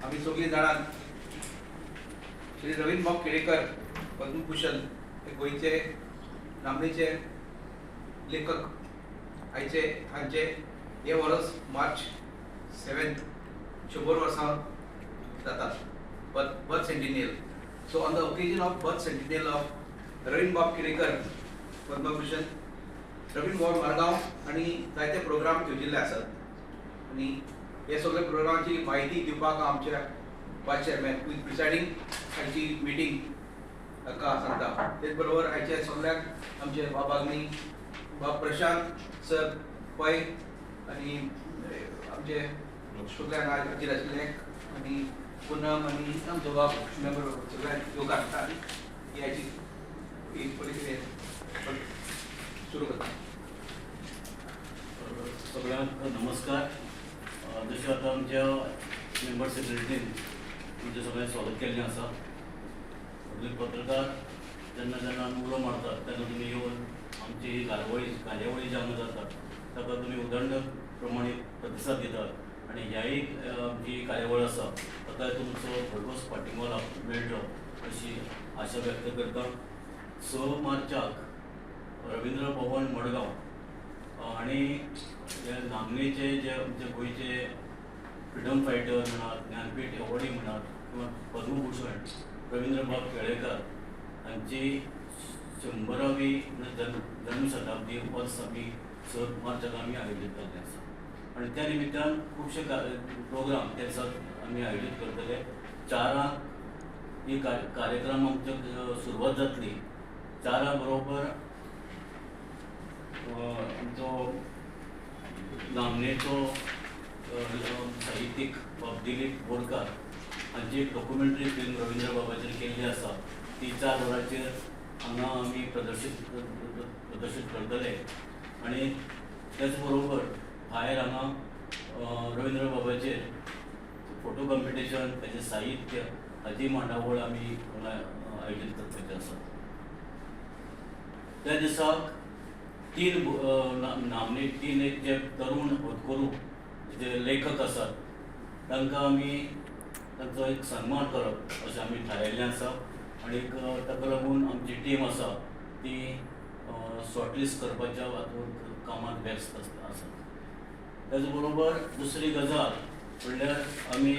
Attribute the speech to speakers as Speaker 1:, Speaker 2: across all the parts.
Speaker 1: आम्ही सगळीं जाणां श्री रवींद्र भाऊ केळेकर पद्मभूषण हे गोयचे नामनेचे लेखक आयचे हांचे हे वर्स मार्च 7th 100 वर्सां जातात birth centennial. So on the occasion of birth centennial of Ravindra भाऊ केळेकर पद्मभूषण रवींद्र भाऊ मडगांव आणि जायते प्रोग्राम घेवजिल्ले आसात आणि हे सगळे प्रोग्रामाची म्हायती दिवपाक आमच्या वायस चेअरमॅन विथ प्रिसायडिंग हांची मिटींग ताका सांगता. तेच बरोबर आयचे सगळ्याक आमचे बाबागनी बा प्रशांत सर पै आणि आमचे सगळ्यांक हाजीर आशिल्ले आणि पूनम आणि आमचो बाब मेंबर सगळ्यांक योगा हाडटा आनी ह्याची ही परिस्थिती सुरू करता.
Speaker 2: सगळ्यांक नमस्कार. जशें आतां आमच्या मेंबर सेक्रेटरीन तुमचें सगळें स्वागत केल्लें आसा. सगळे पत्रकार जेन्ना जेन्ना आमी उलो मारतात तेन्ना तुमी येवन आमची ही कार्यावळी ज्यो हांगा जातात ताका तुमी उदंड प्रमाणीत प्रतिसाद दितात आनी ह्याय आमची कार्यावळ आसा ताका तुमचो भरघोस पाठिंबो मेळटलो अशी आशा व्यक्त करता. 6 मार्चाक रवींद्र भवन मडगांव आणि नामनेचे जे आमचे गोंयचे फ्रिडम फायटर म्हणात, ज्ञानपीठ एवॉर्डी म्हणात किंवा पद्मभूषण रवींद्र भाऊ केळेकर हांची 100वी जन्मशताब्दी वर्स आमी 6 मार्चाक आमी आयोजीत केल्लें आसा आनी त्या निमित्तान खुबशे प्रोग्राम त्या दिसाक आमी आयोजीत करतले. 4 ही कार्यक्रम आमच्यो सुरवात जातली. 4 बरोबर आमचो नामनेचो साहित्यीक दिलीप बोरकार हांची एक डॉक्युमेंटरी फिल्म रवींद्र बाबाचेर केल्ली आसा ती 4 वरांचेर हांगा आमी प्रदर्शीत करतले. आनी त्याच बरोबर भायर हांगा रवींद्र बाबाचेर फोटो कॉम्पिटिशन तेजें साहित्य हाची मांडावळ आमी आयोजीत करपाचें आसा. त्या दिसाक 3 एक जे तरुण होतकरू जे लेखक आसात तांकां आमी तांचो एक सन्मान करप अशें आमी थारायल्लें आसा आनी ताका लागून आमची टीम आसा ती शॉर्टलिस्ट करपाच्या हातूंत कामांत व्यस्त आसा. तेच बरोबर दुसरी गजाल म्हणल्यार आमी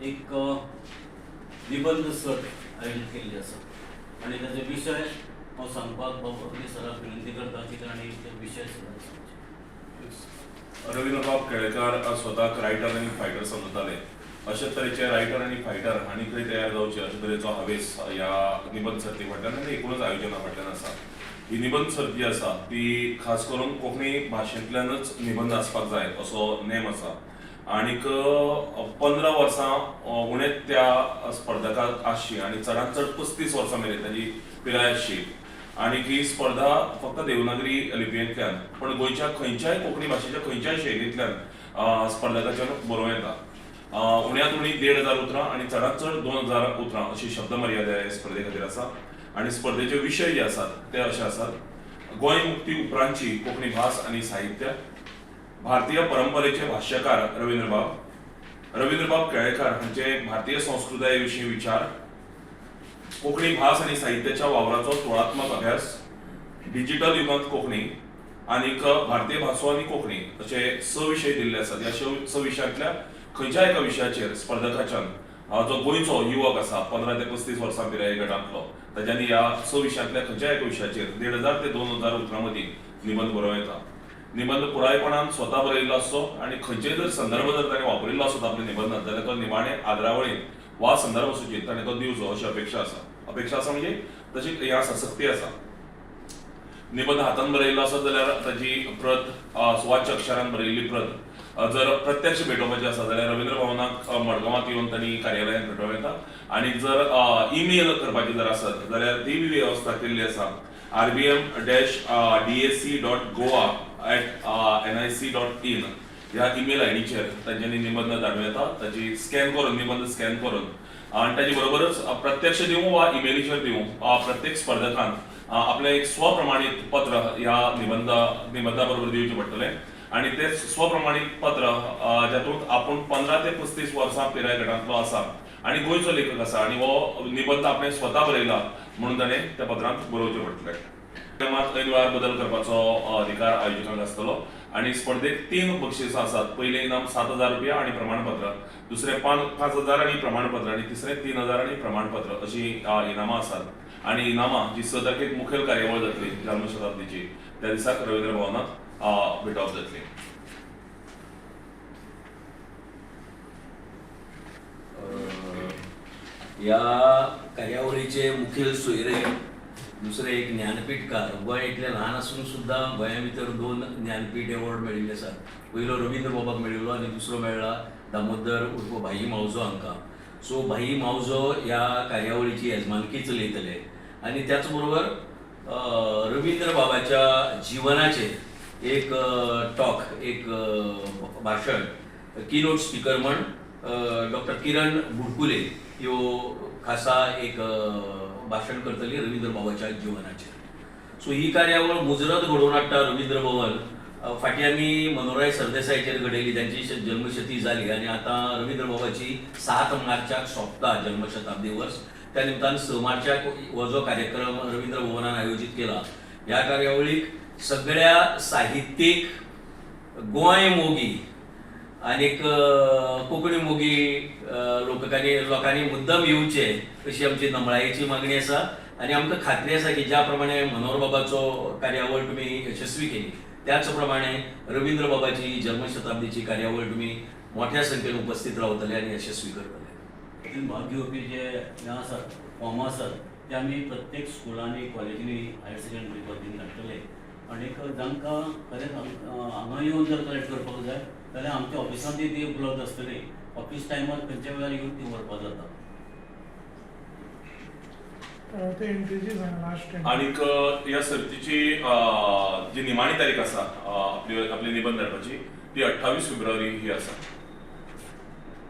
Speaker 2: एक निबंध सर्त आयोजीत केल्ली आसा आनी ताचे विशय हांव सांगपाक बाबा सराक विनंती करता की ताणी ते विशय सांगचे.
Speaker 3: रवींद्र भाऊ केळेकर स्वताक रायटर आनी फायटर समजताले. अशे तरेचे रायटर आनी फायटर हांणी खंय तयार जावचे अशे तरेचो हावेस ह्या निबंध सर्ती फाटल्यान आनी एकूणच आयोजना फाटल्यान आसा. ही निबंध सर्ती आसा ती खास करून कोंकणी भाशेंतल्यानच निबंध आसपाक जाय असो नेम आसा आनीक 15 वर्सां उणेंच त्या स्पर्धकाक आसची आनी चडांत चड 35 वर्सां मेरेन ताची पिराय आसची. आनीक ही स्पर्धा फक्त देवनागरी लिपयेंतल्यान पण गोंयच्या खंयच्याय कोंकणी भाशेच्या खंयच्याय शैलींतल्यान स्पर्धकाच्यान बरोवं येता. उण्यांत उणी 1500 उतरां आनी चडांत चड 2000 उतरां अशी शब्द मर्यादा ह्या स्पर्धे खातीर आसा. आनी स्पर्धेचे विशय जे आसात ते अशे आसात: गोंय मुक्ती उपरांतची कोंकणी भास आनी साहित्य, भारतीय परंपरेचे भाष्यकार रवींद्र भाऊ केळेकर हांचे भारतीय संस्कृताये विशीं विचार, कोंकणी भास आनी साहित्याच्या वावराचो तुळात्मक अभ्यास, डिजिटल युगांत कोंकणी आनीक भारतीय भासो आनी कोंकणी अशे 6 विशय दिल्ले आसात. ह्या 6 विशयांतल्या खंयच्याय एका विशयाचेर स्पर्धकाच्यान जो गोंयचो युवक आसा 15 ते 35 वर्सां पिराये गटांतलो ताच्यांनी ह्या 6 विशयांतल्या खंयच्याय एका विशयाचेर 1500 ते 2000 उतरां मदीं निबंध बरोवं येता. निबंध पुरायपणान स्वता बरयल्लो आसचो आनी खंयचेय जर संदर्भ जर ताणें वापरिल्लो आसत आपल्या निबंधांत जाल्यार तो निमाणे आदरावळीन वा संदर्भ सुचयेत ताणें तो दिवचो अशी अपेक्षा आसा म्हणजे तशी ह्या सक्ती आसा. निबंध हातान बरयल्लो आसत जाल्यार ताची प्रत सुवाच्य अक्षरान बरयल्ली प्रत जर प्रत्यक्ष भेटोवपाची आसा जाल्यार रवींद्र भवनाक मडगांवांत येवन तांणी कार्यालयांत भेटोवं येता. आनी जर ईमेल करपाची जर आसत जाल्यार ती बी वेवस्था केल्ली आसा. rbm-dash-dac.goa@nic.in ह्या ईमेल आयडीचेर तांच्यांनी निबंध धाडूं येता. ताची निबंध स्कॅन करून आनी ताचे बरोबरच प्रत्यक्ष दिवं वा ईमेलीचेर दिवं प्रत्येक स्पर्धकान आपलें एक स्वप्रमाणीत पत्र ह्या निबंधा बरोबर दिवचें पडटलें. आणि ते स्वप्रमाणीत पत्र ज्यातून आपण 15 ते 35 वर्सां पिराय गटांतलो आसा आणि गोंयचो लेखक आसा आणि हो निबंध आपणे स्वता बरयला म्हणून ताणें त्या पत्रांत बरोवचें पडटलें. मात ऐन वेळार बदल करपाचो अधिकार आयोजकांक आसतलो आणि स्पर्धेक 3 बक्षिसां आसात. पयलें इनाम 7,000 रुपया आणि प्रमाणपत्र, दुसरें 5,000 आणि प्रमाणपत्र आणि तिसरें 3,000 आणि प्रमाणपत्र अशीं इनामां आसात. आणि इनामां जी 6 तारखेक मुखेल कार्यावळ जातली जन्मशताब्दीची त्या दिसाक रवींद्र भवनात भेटोवप जातली.
Speaker 4: या कार्यावळीचे मुखेल सोयरे दुसरे एक ज्ञानपीठकार. गोंय इतलें ल्हान आसून सुद्धा गोंया भितर 2 ज्ञानपीठ अवॉर्ड मेळिल्ले आसात. पयलो रवींद्र बाबाक मेळिल्लो आणि दुसरो मेळ्ळा दामोदर उर्फ भाई मावजो हांकां. सो भाई मावजो ह्या कार्यावळीची येजमानकी चलयतले आणि त्याच बरोबर रवींद्र बाबाच्या जिवनाचेर एक टॉक, एक भाशण कीनोट स्पीकर म्हण डॉक्टर किरण बुडकुले ह्यो खासा एक भाशण करतली रवींद्र बाबाच्या जिवनाचेर. सो ही कार्यावळ मुजरत घडोवन हाडटा रवींद्र भवन. फाटीं आमी मनोहरराय सरदेसायाचेर घडयली, त्यांची जन्मशती जाली आणि आता रवींद्र बाबाची 7 मार्चाक सोंपता जन्मशताब्दी वर्स. त्या निमतान 6 मार्चाक हो जो कार्यक्रम रवींद्र भवनान आयोजीत केला. ह्या कार्यावळीक सगळ्या साहित्यीक गोंय मोगी आनीक कोंकणी मोगी लोकांनी मुद्दम येवचे अशी आमची नमळायेची मागणी आसा. आणि आमकां खात्री आसा की ज्या प्रमाणे मनोहर बाबाचो कार्यावळ तुमी यशस्वी केली त्याच प्रमाणे रवींद्र बाबाची जन्मशताब्दीची कार्यावळ तुमी मोठ्या संख्येन उपस्थित रावतले आणि यशस्वी करतले.
Speaker 2: भाग घेवपी जे हें आसात फॉर्म आसात ते आमी प्रत्येक स्कुलांनी कॉलेजींनी हायर सेकंडरी कॉलेजींनी धाडटले. आनीक जांकां खरेंच हांगा येवन जर कलेक्ट करपाक जाय जाल्यार आमच्या ऑफिसांतूय ती उपलब्ध आसतली. ऑफिस टायमार खंयच्या वेळार येवन ती व्हरपाक जाता.
Speaker 3: आणीक ह्या सर्तीची जी निमाणी तारीख आसा आपली निबंध धाडपाची ती 28 फेब्रुवारी ही आसा.